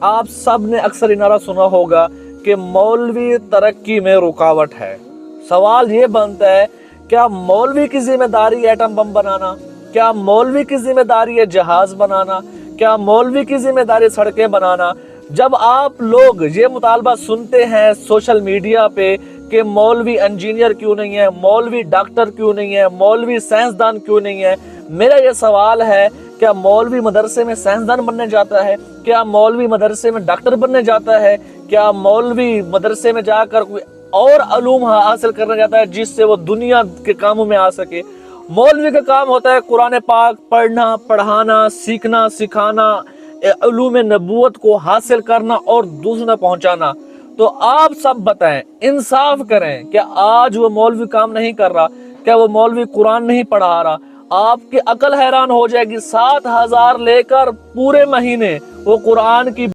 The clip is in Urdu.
آپ سب نے اکثر یہ نعرہ سنا ہوگا کہ مولوی ترقی میں رکاوٹ ہے۔ سوال یہ بنتا ہے، کیا مولوی کی ذمہ داری ایٹم بم بنانا؟ کیا مولوی کی ذمہ داری ہے جہاز بنانا؟ کیا مولوی کی ذمہ داری سڑکیں بنانا؟ جب آپ لوگ یہ مطالبہ سنتے ہیں سوشل میڈیا پہ کہ مولوی انجینئر کیوں نہیں ہے، مولوی ڈاکٹر کیوں نہیں ہے، مولوی سائنسدان کیوں نہیں ہے، میرا یہ سوال ہے، کیا مولوی مدرسے میں سائنسدان بننے جاتا ہے؟ کیا مولوی مدرسے میں ڈاکٹر بننے جاتا ہے؟ کیا مولوی مدرسے میں جا کر کوئی اور علوم حاصل کرنے جاتا ہے جس سے وہ دنیا کے کاموں میں آ سکے؟ مولوی کا کام ہوتا ہے قرآن پاک پڑھنا، پڑھانا، سیکھنا، سکھانا، علوم نبوت کو حاصل کرنا اور دوسروں تک پہنچانا۔ تو آپ سب بتائیں، انصاف کریں، کیا آج وہ مولوی کام نہیں کر رہا؟ کیا وہ مولوی قرآن نہیں پڑھا رہا؟ آپ کی عقل حیران ہو جائے گی، 7,000 لے کر پورے مہینے وہ قرآن کی